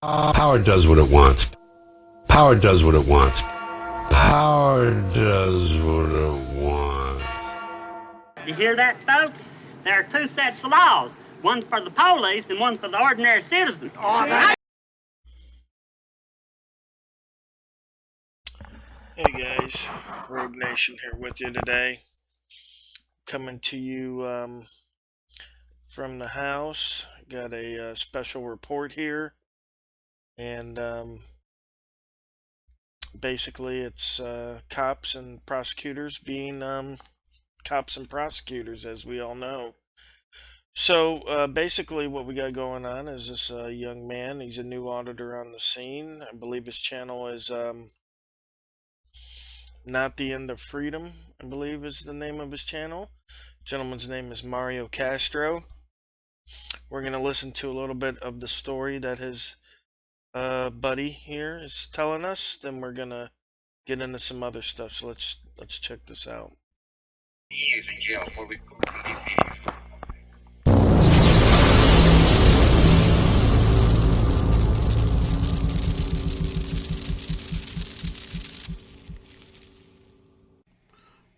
Power does what it wants. Power does what it wants. Power does what it wants. You hear that, folks? There are two sets of laws. One for the police and one for the ordinary citizen. Hey guys, Rogue Nation here with you today. Coming to you from the house. Got a special report here. And basically it's cops and prosecutors being cops and prosecutors, as we all know. So basically what we got going on is this young man. He's a new auditor on the scene. I believe his channel is Not the End of Freedom, I believe is the name of his channel. Gentleman's name is Mario Castro. We're going to listen to a little bit of the story that his buddy here is telling us. Then we're going to get into some other stuff. So let's check this out.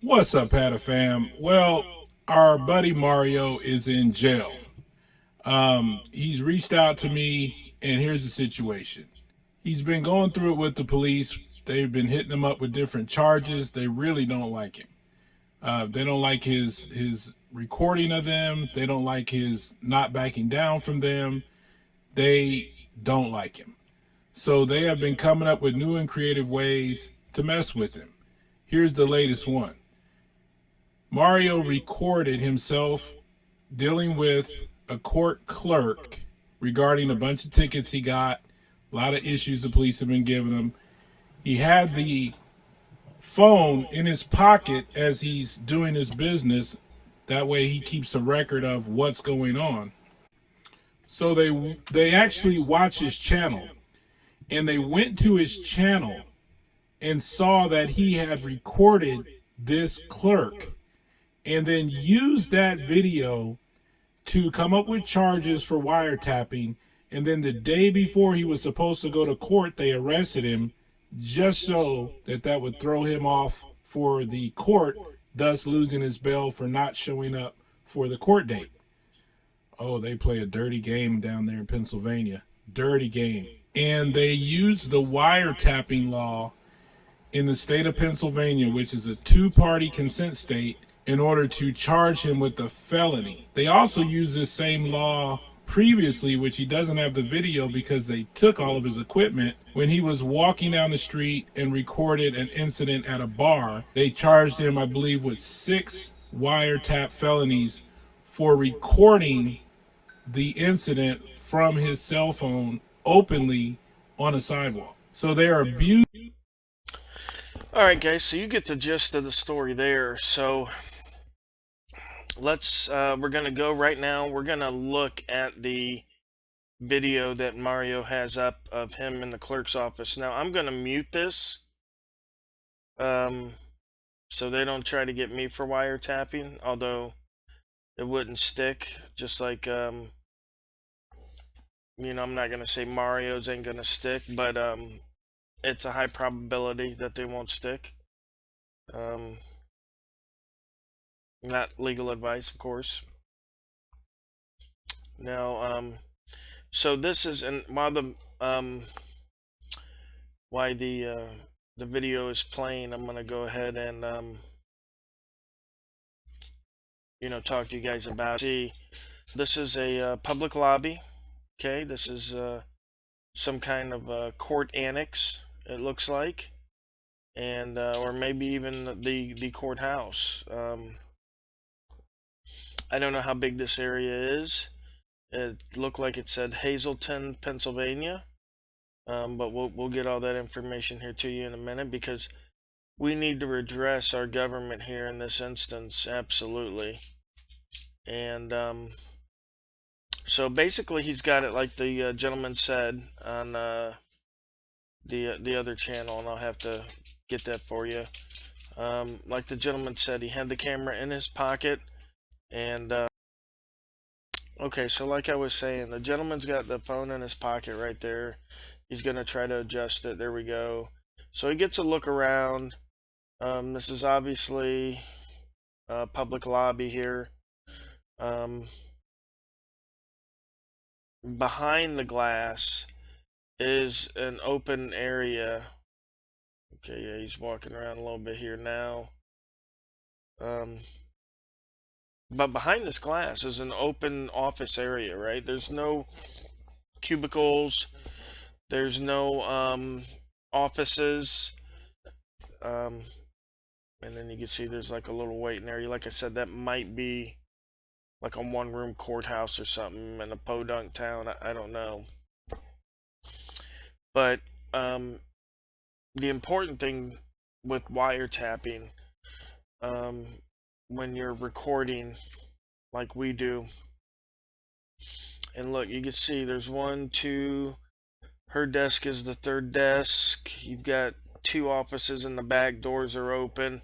What's up, Hatter fam? Well, our buddy Mario is in jail. He's reached out to me, and here's the situation. He's been going through it with the police. They've been hitting him up with different charges. They really don't like him. They don't like his recording of them. They don't like his not backing down from them. They don't like him. So they have been coming up with new and creative ways to mess with him. Here's the latest one. Mario recorded himself dealing with a court clerk regarding a bunch of tickets he got, a lot of issues the police have been giving him. He had the phone in his pocket as he's doing his business. That way he keeps a record of what's going on. So they actually watch his channel, and they went to his channel and saw that he had recorded this clerk and then used that video to come up with charges for wiretapping. And then the day before he was supposed to go to court, they arrested him just so that would throw him off for the court, thus losing his bail for not showing up for the court date. Oh, they play a dirty game down there in Pennsylvania. Dirty game. And they used the wiretapping law in the state of Pennsylvania, which is a two-party consent state, in order to charge him with a felony. They also used this same law previously, which he doesn't have the video because they took all of his equipment, when he was walking down the street and recorded an incident at a bar. They charged him, I believe, with 6 wiretap felonies for recording the incident from his cell phone openly on a sidewalk. So they are abused. Alright guys, so you get the gist of the story there. So let's we're gonna go right now. We're gonna look at the video that Mario has up of him in the clerk's office. Now I'm gonna mute this so they don't try to get me for wiretapping, although it wouldn't stick. Just like you know, I'm not gonna say Mario's ain't gonna stick, but it's a high probability that they won't stick. Not legal advice, of course. Now, so this is, and while the video is playing, I'm gonna go ahead and you know, talk to you guys about. See, this is a public lobby. Okay, this is some kind of court annex, it looks like, and or maybe even the courthouse. I don't know how big this area is. It looked like it said Hazleton, Pennsylvania, but we'll get all that information here to you in a minute, because we need to redress our government here in this instance, absolutely. And so basically he's got it like the gentleman said on the other channel, and I'll have to get that for you. Like the gentleman said, he had the camera in his pocket, and Okay, so like I was saying, the gentleman's got the phone in his pocket right there. He's going to try to adjust it. There we go. So he gets a look around. This is obviously a public lobby here. Behind the glass is an open area. Okay, yeah, he's walking around a little bit here now. But behind this glass is an open office area, right? There's no cubicles. There's no offices. And then you can see there's like a little waiting area. Like I said, that might be like a one-room courthouse or something in a podunk town. I don't know. But the important thing with wiretapping, when you're recording like we do, and look, you can see there's 1, 2, her desk is the third desk. You've got 2 offices and the back doors are open.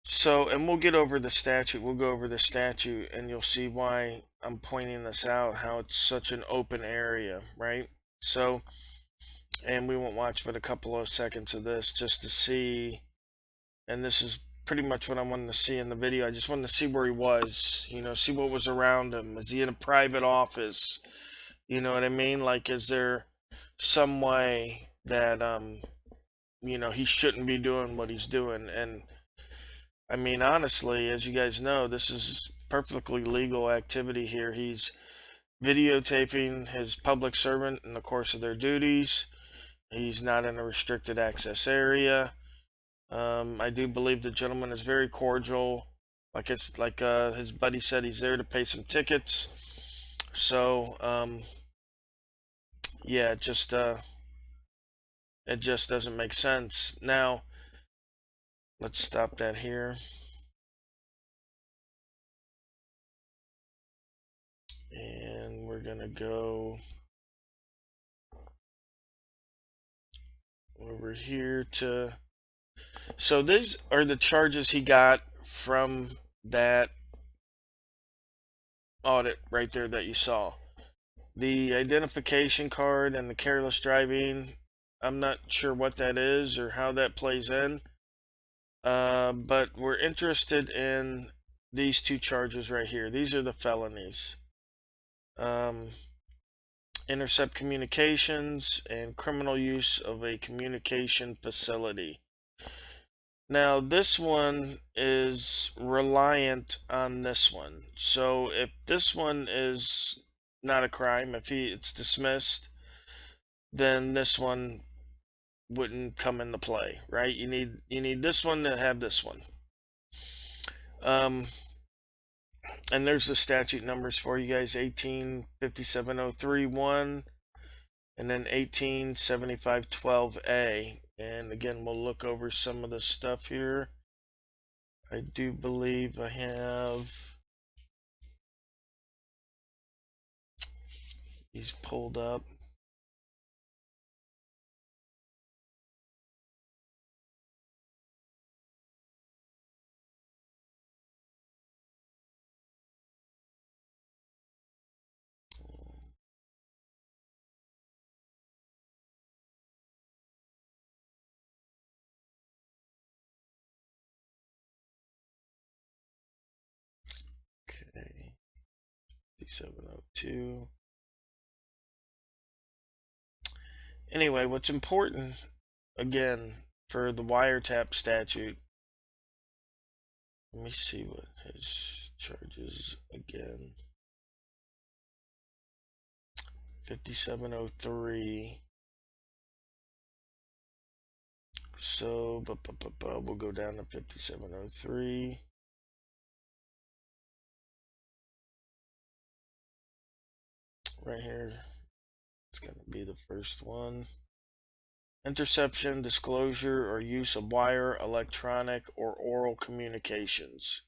So, and we'll get over the statute. We'll go over the statute and you'll see why I'm pointing this out, how it's such an open area, right? So, and we won't watch but a couple of seconds of this just to see, and this is pretty much what I wanted to see in the video. I just wanted to see where he was, you know, see what was around him. Is he in a private office? You know what I mean? Like, is there some way that, you know, he shouldn't be doing what he's doing? And I mean, honestly, as you guys know, this is perfectly legal activity here. He's videotaping his public servant in the course of their duties. He's not in a restricted access area. I do believe the gentleman is very cordial. Like his buddy said, he's there to pay some tickets. So, yeah, it just doesn't make sense. Now, let's stop that here. And we're gonna go over here to, so these are the charges he got from that audit right there that you saw. The identification card and the careless driving, I'm not sure what that is or how that plays in. But we're interested in these 2 charges right here. These are the felonies. Intercept communications and criminal use of a communication facility. Now, this one is reliant on this one. So if this one is not a crime, if it's dismissed, then this one wouldn't come into play, right? You need this one to have this one. And there's the statute numbers for you guys: 185703-1 and then 187512A. And again, we'll look over some of the stuff here. I do believe I have these pulled up. Okay, 5702. Anyway, what's important, again, for the wiretap statute, let me see what his charges again. 5703. So, we'll go down to 5703. Right here, it's going to be the first one. Interception, disclosure, or use of wire, electronic, or oral communications.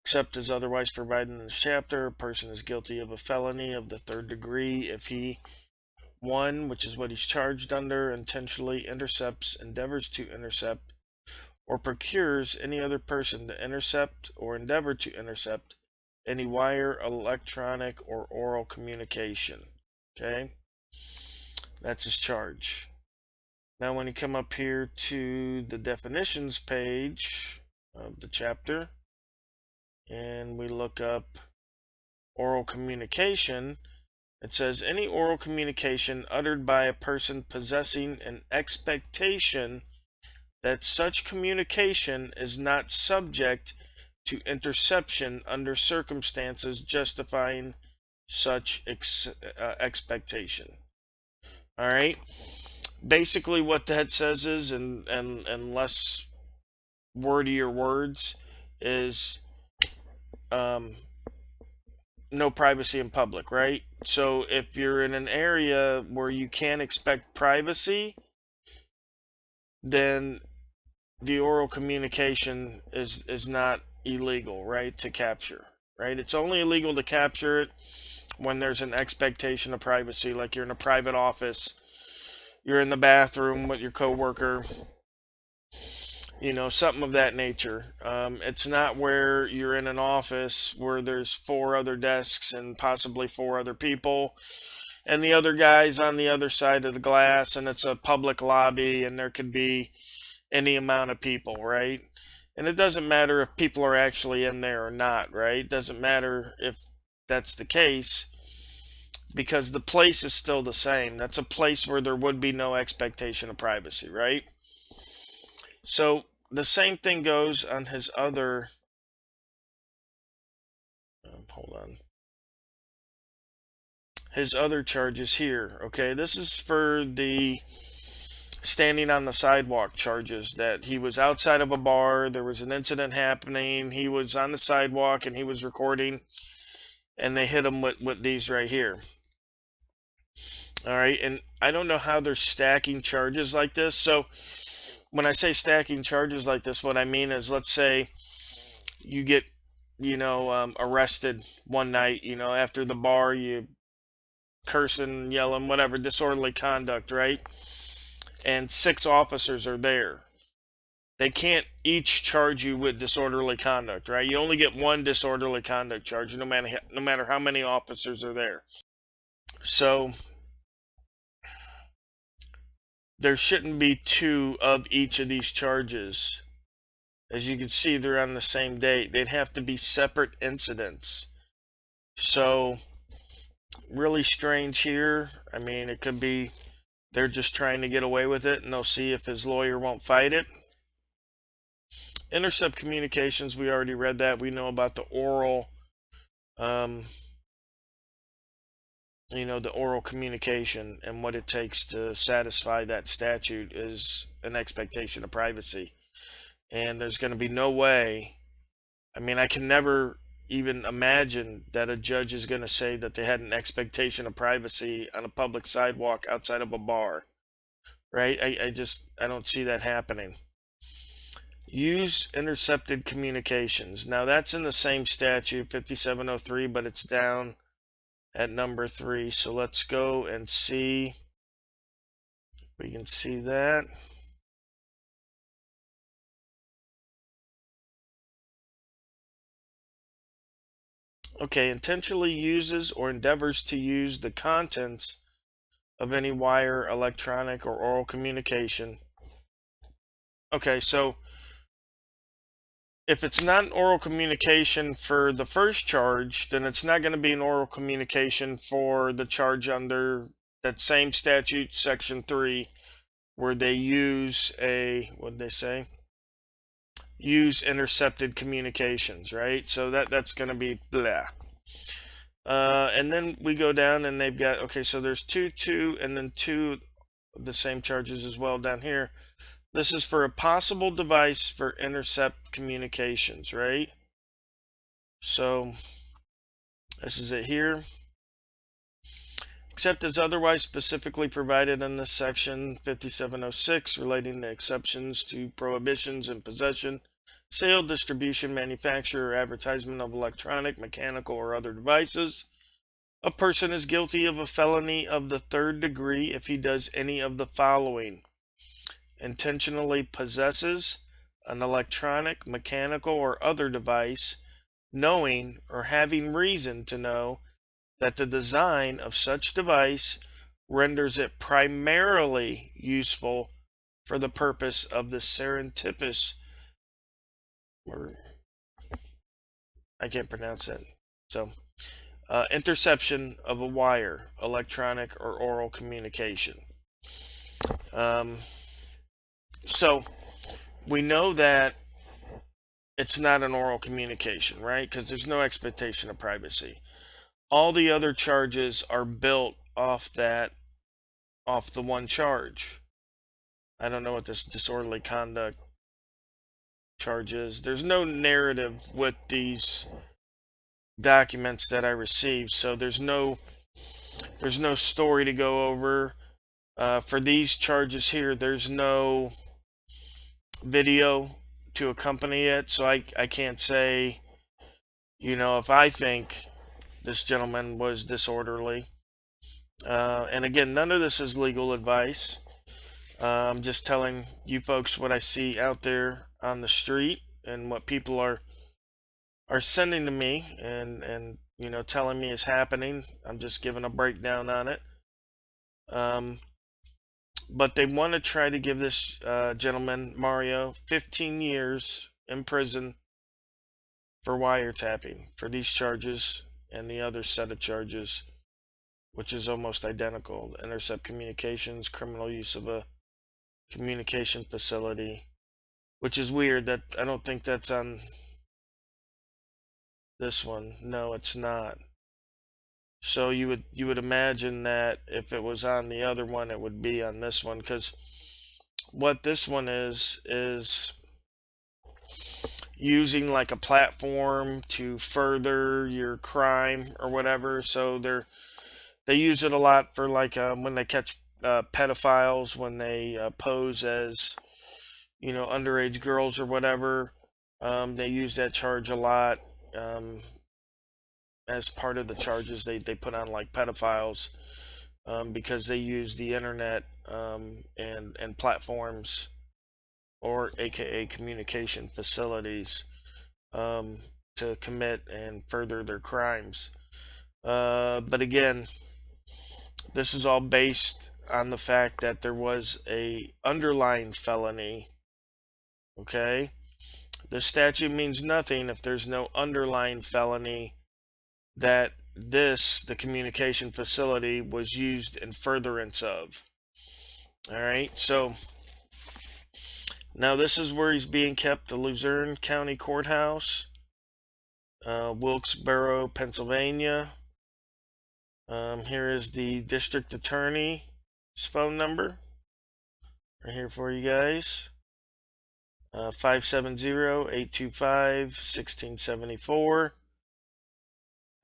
Except as otherwise provided in this chapter, a person is guilty of a felony of the 3rd degree if he, 1, which is what he's charged under, intentionally intercepts, endeavors to intercept, or procures any other person to intercept or endeavor to intercept any wire, electronic, or oral communication. Okay, that's his charge. Now when you come up here to the definitions page of the chapter and we look up oral communication, it says any oral communication uttered by a person possessing an expectation that such communication is not subject to interception under circumstances justifying such expectation. All right. Basically, what that says is, and less wordier words, is no privacy in public, right? So if you're in an area where you can't expect privacy, then the oral communication is not illegal, right, to capture, right? It's only illegal to capture it when there's an expectation of privacy, like you're in a private office, you're in the bathroom with your coworker, something of that nature. It's not where you're in an office where there's 4 other desks and possibly 4 other people, and the other guy's on the other side of the glass, and it's a public lobby, and there could be any amount of people, right? And it doesn't matter if people are actually in there or not, right? It doesn't matter if that's the case, because the place is still the same. That's a place where there would be no expectation of privacy, right? So the same thing goes on his other, his other charges here. Okay, this is for the standing on the sidewalk charges, that he was outside of a bar, there was an incident happening, he was on the sidewalk and he was recording, and they hit him with these right here. All right, and I don't know how they're stacking charges like this. So when I say stacking charges like this, what I mean is, let's say you get, arrested one night, after the bar, you cursing, yelling, whatever, disorderly conduct, right? And 6 officers are there. They can't each charge you with disorderly conduct, right? You only get 1 disorderly conduct charge, no matter how many officers are there. So there shouldn't be 2 of each of these charges. As you can see, they're on the same date. They'd have to be separate incidents. So really strange here. I mean, it could be they're just trying to get away with it, and they'll see if his lawyer won't fight it. Intercept communications, we already read that. We know about the oral, the oral communication, and what it takes to satisfy that statute is an expectation of privacy. And there's going to be no way, I can never even imagine that a judge is going to say that they had an expectation of privacy on a public sidewalk outside of a bar, right? I don't see that happening. Use intercepted communications. Now that's in the same statute, 5703, but it's down at number 3. So let's go and see if we can see that. Okay, intentionally uses or endeavors to use the contents of any wire, electronic, or oral communication. Okay, so if it's not an oral communication for the first charge, then it's not going to be an oral communication for the charge under that same statute, section 3, where they use what did they say? Use intercepted communications, right? So that's going to be blah. And then we go down and they've got, okay, so there's 2, and then 2 of the same charges as well down here. This is for a possible device for intercept communications, right? So this is it here. Except as otherwise specifically provided in this section 5706, relating to exceptions to prohibitions in possession, sale, distribution, manufacture, or advertisement of electronic, mechanical, or other devices, a person is guilty of a felony of the 3rd degree if he does any of the following: intentionally possesses an electronic, mechanical, or other device knowing or having reason to know that the design of such device renders it primarily useful for the purpose of the serendipitous, or I can't pronounce it. So, interception of a wire, electronic or oral communication. So we know that it's not an oral communication, right? Because there's no expectation of privacy. All the other charges are built off the one charge. I don't know what this disorderly conduct charge is. There's no narrative with these documents that I received, so there's no story to go over. For these charges here, there's no video to accompany it, so I can't say, if I think this gentleman was disorderly. And again, none of this is legal advice. I'm just telling you folks what I see out there on the street and what people are sending to me and telling me is happening. I'm just giving a breakdown on it. But they want to try to give this gentleman, Mario, 15 years in prison for wiretapping for these charges and the other set of charges, which is almost identical. Intercept communications, criminal use of a communication facility, which is weird that I don't think that's on this one. No, it's not. So you would imagine that if it was on the other one, it would be on this one, because what this one is using like a platform to further your crime or whatever. So they use it a lot for like when they catch pedophiles, when they pose as underage girls or whatever. They use that charge a lot. As part of the charges they put on like pedophiles, because they use the internet and platforms, or aka communication facilities, to commit and further their crimes. But again, this is all based on the fact that there was a underlying felony. Okay, the statute means nothing if there's no underlying felony that the communication facility, was used in furtherance of. All right, so now this is where he's being kept, the Luzerne County Courthouse, Wilkes-Barre, Pennsylvania. Here is the district attorney's phone number right here for you guys. 570-825-1674.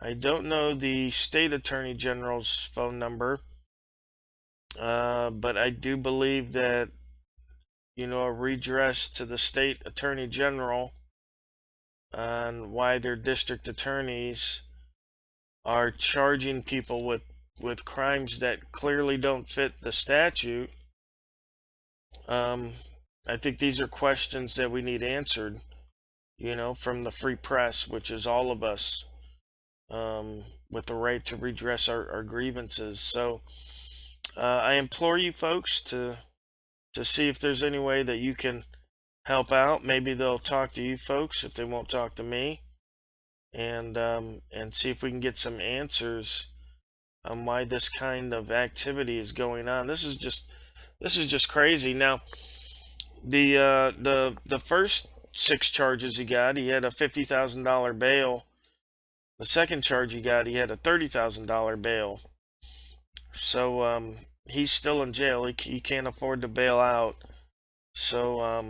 I don't know the state attorney general's phone number, but I do believe that, a redress to the state attorney general on why their district attorneys are charging people with crimes that clearly don't fit the statute. I think these are questions that we need answered, from the free press, which is all of us. With the right to redress our grievances. So I implore you folks to see if there's any way that you can help out. Maybe they'll talk to you folks if they won't talk to me, and see if we can get some answers on why this kind of activity is going on. This is just crazy. Now, the first 6 charges he had a $50,000 bail. The second charge he had a $30,000 bail. So he's still in jail. He can't afford to bail out. So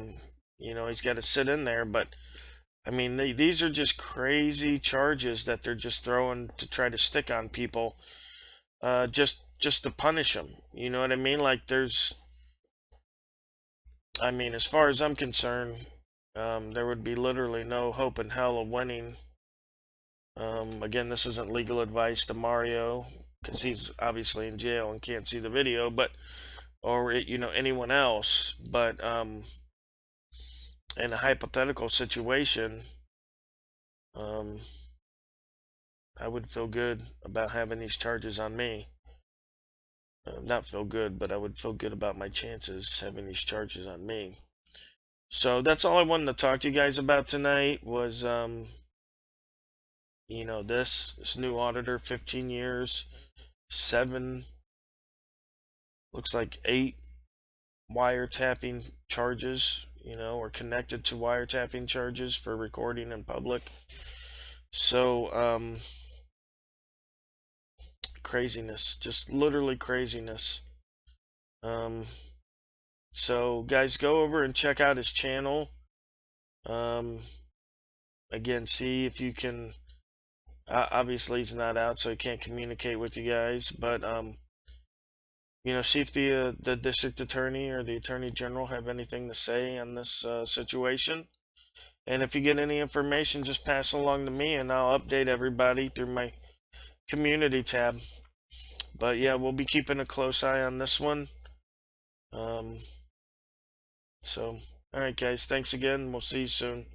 he's got to sit in there. But I mean, these are just crazy charges that they're just throwing to try to stick on people, just to punish them. You know what I mean? Like as far as I'm concerned, there would be literally no hope in hell of winning. Again, this isn't legal advice to Mario, because he's obviously in jail and can't see the video, or anyone else. But in a hypothetical situation, I would feel good about having these charges on me. Not feel good, but I would feel good about my chances having these charges on me. So that's all I wanted to talk to you guys about tonight was, you know, this new auditor, 15 years, 7, looks like 8 wiretapping charges, you know, or connected to wiretapping charges for recording in public. So, craziness, just literally craziness. So guys, go over and check out his channel. Again, see if you can, obviously he's not out, so he can't communicate with you guys, but, you know, see if the district attorney or the attorney general have anything to say on this situation. And if you get any information, just pass along to me and I'll update everybody through my community tab. But yeah, we'll be keeping a close eye on this one. So, all right, guys, thanks again. We'll see you soon.